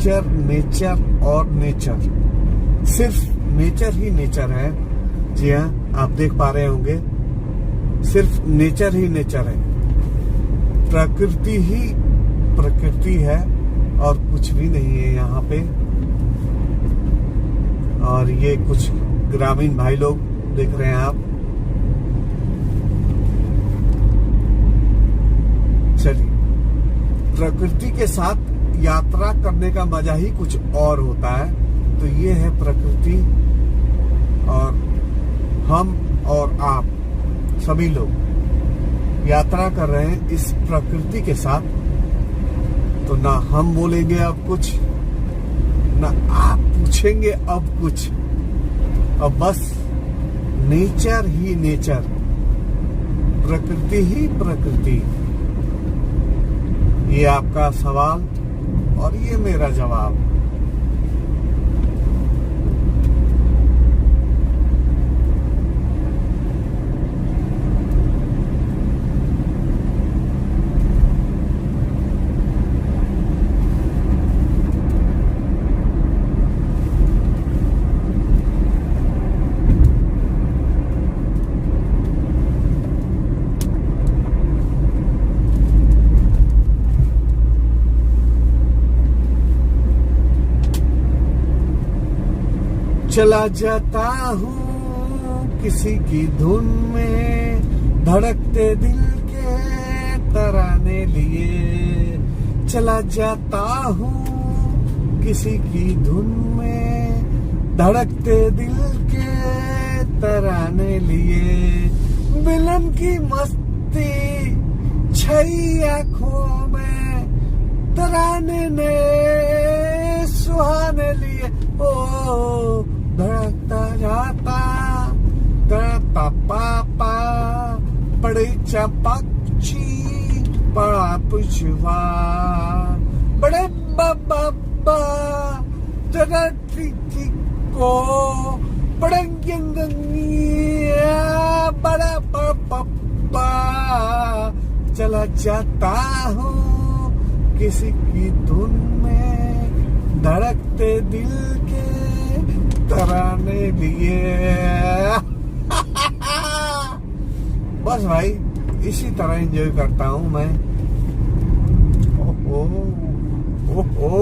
Nature nature और nature, सिर्फ nature ही nature है। जी हाँ, आप देख पा रहे होंगे, सिर्फ नेचर ही नेचर है, प्रकृति ही प्रकृति है और कुछ भी नहीं है यहाँ पे। और ये कुछ ग्रामीण भाई लोग देख रहे हैं आप। चलिए, प्रकृति के साथ यात्रा करने का मजा ही कुछ और होता है। तो ये है प्रकृति, और हम और आप सभी लोग यात्रा कर रहे हैं इस प्रकृति के साथ। तो ना हम बोलेंगे अब कुछ, ना आप पूछेंगे अब कुछ, अब बस नेचर ही नेचर, प्रकृति ही प्रकृति। ये आपका सवाल और ये मेरा जवाब। चला जाता हूँ किसी की धुन में, धड़कते दिल के तराने लिए। चला जाता हूँ किसी की धुन में, धड़कते दिल के तराने लिए। विलन की मस्ती छई आँखों में, तराने ने सुहाने लिए। ओ धड़कता जाता धड़कता पापा, बड़े चपक्षी बड़ा पुछवा, बड़े बाबा धरती को बड़ा बड़ा पप्पा। चला जाता हूँ किसी की धुन में, धड़कते दिल के तराने लिए। बस भाई, इसी तरह एंजॉय करता हूँ मैं। ओहो ओहो,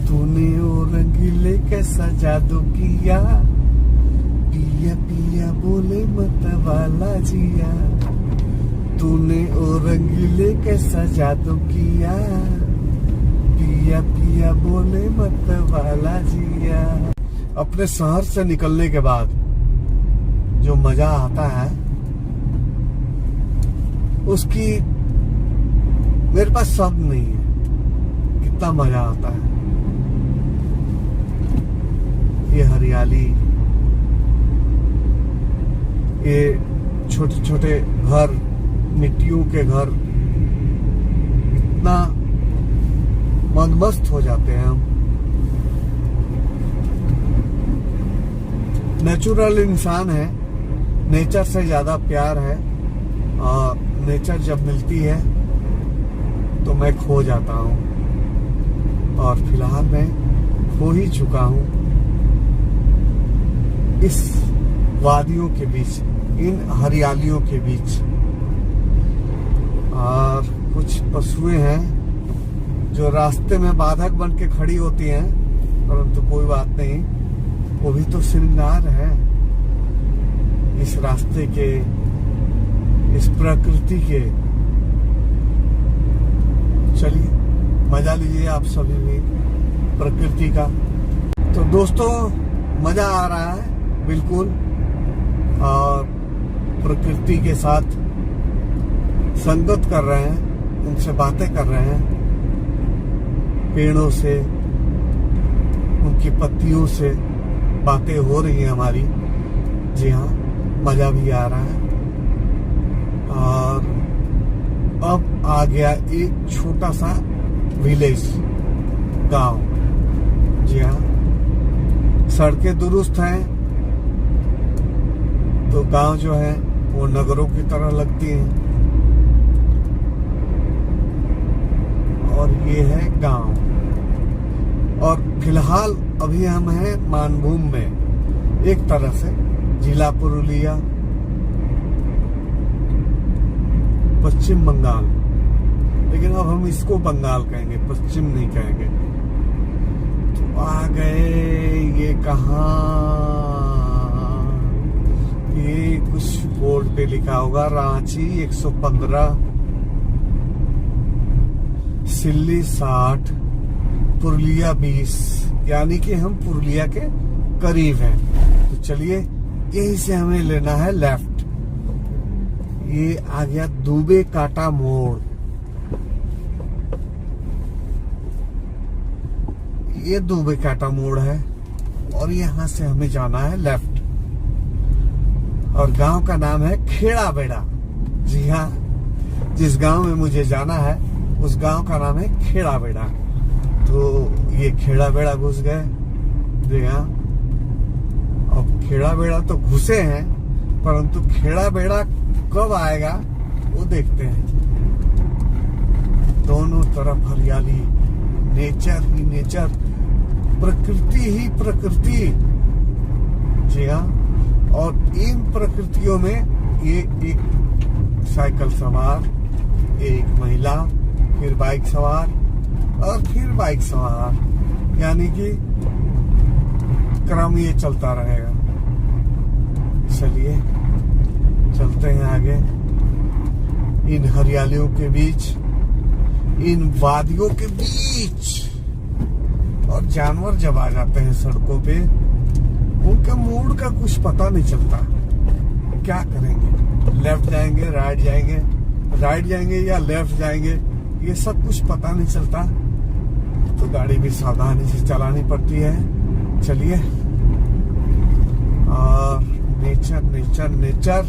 तूने ओ रंगीले कैसा जादू किया, पिया पिया बोले मत वाला जिया। तूने ओ रंगीले कैसा जादू किया, पिया पिया बोले मत वाला जिया। अपने शहर से निकलने के बाद जो मजा आता है उसकी मेरे पास शब्द नहीं है, कितना मजा आता है। ये हरियाली, ये छोटे छोटे घर, मिट्टियों के घर, इतना मदमस्त हो जाते हैं हम। नेचुरल इंसान है, नेचर से ज्यादा प्यार है, और नेचर जब मिलती है तो मैं खो जाता हूँ। और फिलहाल मैं खो ही चुका हूँ इस वादियों के बीच, इन हरियालियों के बीच। और कुछ पशुएं हैं जो रास्ते में बाधक बन के खड़ी होती हैं, परंतु कोई बात नहीं, वो भी तो श्रृंगार है इस रास्ते के, इस प्रकृति के। चलिए, मजा लीजिए आप सभी भी प्रकृति का। तो दोस्तों, मजा आ रहा है बिल्कुल, और प्रकृति के साथ संगत कर रहे हैं, उनसे बातें कर रहे हैं, पेड़ों से, उनकी पत्तियों से बातें हो रही हैं हमारी। जी हाँ, मजा भी आ रहा है। और अब आ गया एक छोटा सा विलेज, गांव। जी हाँ, सड़कें दुरुस्त हैं तो गांव जो है वो नगरों की तरह लगती हैं। और ये है गांव। और फिलहाल अभी हम हैं मानभूम में, एक तरह से जिला पुरुलिया, पश्चिम बंगाल। लेकिन अब हम इसको बंगाल कहेंगे, पश्चिम नहीं कहेंगे। तो आ गए ये कहाँ, ये कुछ बोर्ड पे लिखा होगा रांची 115, सिल्ली 60, पुरुलिया 20, यानी कि हम पुरुलिया के करीब हैं। तो चलिए यहीं से हमें लेना है लेफ्ट। ये आ गया दुबे काटा मोड़। ये दुबे काटा मोड़ है और यहाँ से हमें जाना है लेफ्ट। और गांव का नाम है खेड़ा बेड़ा। जी हाँ, जिस गांव में मुझे जाना है उस गांव का नाम है खेड़ा बेड़ा। तो ये खेड़ा बेड़ा घुस गए। जी हाँ, अब खेड़ा बेड़ा तो घुसे हैं, परंतु खेड़ा बेड़ा कब आएगा वो देखते हैं। दोनों तरफ हरियाली, नेचर ही नेचर, प्रकृति ही प्रकृति। जी हाँ, और इन प्रकृतियों में ये एक साइकिल सवार, एक महिला, फिर बाइक सवार और फिर बाइक सवार, यानी कि क्रम ये चलता रहेगा। चलिए चलते हैं आगे, इन हरियालियों के बीच, इन वादियों के बीच। और जानवर जब आ जाते हैं सड़कों पे, उनके मूड का कुछ पता नहीं चलता। क्या करेंगे, लेफ्ट जाएंगे, राइट जाएंगे, राइट जाएंगे या लेफ्ट जाएंगे, ये सब कुछ पता नहीं चलता। तो गाड़ी भी सावधानी से चलानी पड़ती है। चलिए, और नेचर नेचर नेचर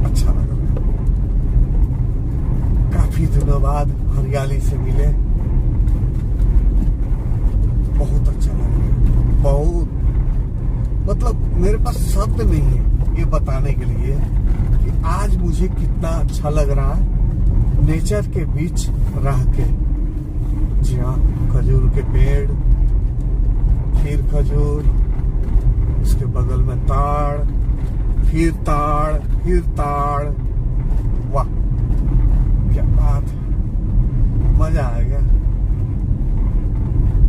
अच्छा लग रहा है। काफी दिनों बाद हरियाली से मिले, बहुत अच्छा लग रहा है। बहुत, मतलब मेरे पास शब्द नहीं है ये बताने के लिए कि आज मुझे कितना अच्छा लग रहा है नेचर के बीच रह के। जी हाँ, खजूर के पेड़, फिर खजूर, उसके बगल में ताड़, फिर ताड़, फिर ताड़। वाह क्या बात है, मजा आ गया।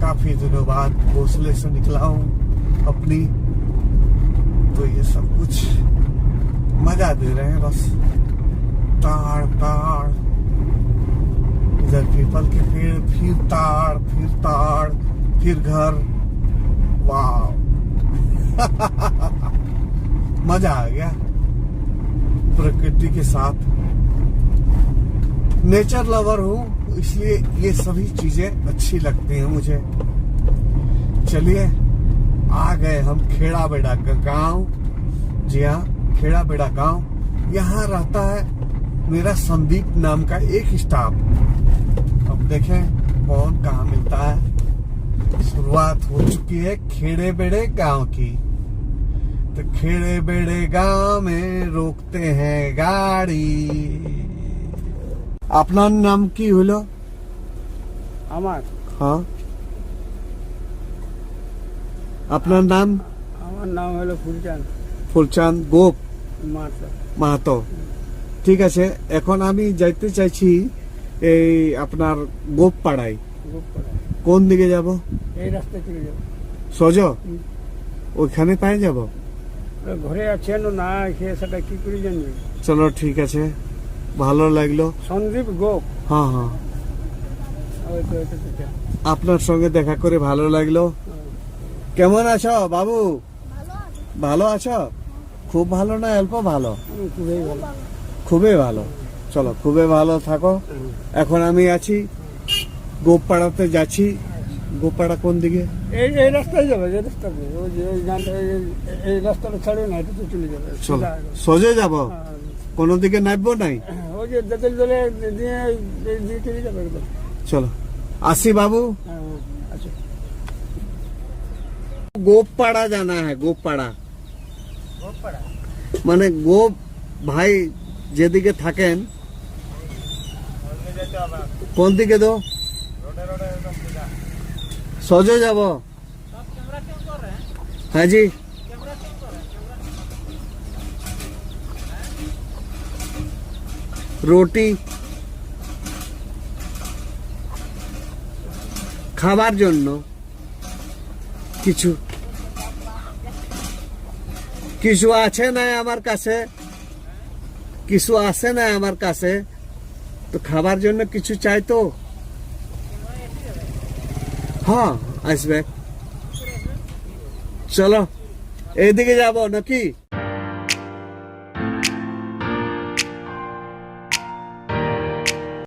काफी दिनों बाद घोंसले से निकला हूँ अपनी, तो ये सब कुछ मजा दे रहे हैं बस। ताड़ ताड़, इधर पीपल के पेड़, फिर ताड़, फिर ताड़, फिर घर। वाह मजा आ गया प्रकृति के साथ। नेचर लवर हूँ, इसलिए ये सभी चीजें अच्छी लगती हैं मुझे। चलिए आ गए हम खेड़ा बेड़ा गांव। जी हाँ, खेड़ा बेड़ा गांव। यहाँ रहता है मेरा संदीप नाम का एक स्टाफ। अब देखें कौन कहाँ मिलता है। शुरुआत हो चुकी है खेड़े बेड़े गांव की। तो खेड़े बेड़े गांव में रोकते हैं गाड़ी। আপনার নাম কি হলো? আমার হ্যাঁ, আপনার নাম? আমার নাম হলো ফুলচাঁদ ফুলচাঁদ গোপ মাহাতো। মাহাতো। ঠিক আছে, এখন আমি যাইতে চাইছি এই আপনার গোপ পাড়ায়। গোপাড়া। কোন দিকে যাব? এই রাস্তা চলে যাবো। সোজা ওইখানে পেয়ে যাব? ঘরে আছেন না, সেটা কি করে জানবে? চলো ঠিক আছে, ভালো লাগলো। সন্দীপ গোপ। হ্যাঁ হ্যাঁ, ওই তো, ওইটা তো যা। আপনার সঙ্গে দেখা করে ভালো লাগলো। কেমন আছো বাবু? ভালো আছো? খুব ভালো না অল্প ভালো? আমি খুবই ভালো। খুবই ভালো। চলো, খুবই ভালো থাকো। এখন আমি আছি গোপপাড়াতে যাচ্ছি। গোপপাড়া কোন দিকে? এই এই রাস্তায় যাবে, এই রাস্তা দিয়ে। ওই যে এই গানটা, এই রাস্তাটা ছাড়বে না, এটা তো চলে যাবে। চলো সোজা। সোজা যাব, হ্যাঁ, কোনো দিকে নামবো নাই? ওই যে দেতেল দলে দিয়ে দিয়ে চলে যাবে একদম। চলো আসি বাবু। হ্যাঁ, আচ্ছা। गोपपाड़ा जाना है, गोपपाड़ा। গোপাড়া। মানে গো ভাই যেদিকে থাকেন কোন দিকে তো সোজা যাব হ্যাঁ জি রুটি খাবার জন্য কিছু কিছু আছে না আমার কাছে কিছু আছে না আমার কাছে তো খাবার জন্য কিছু চাই তো হ্যাঁ আসবে চলো এইদিকে যাব নাকি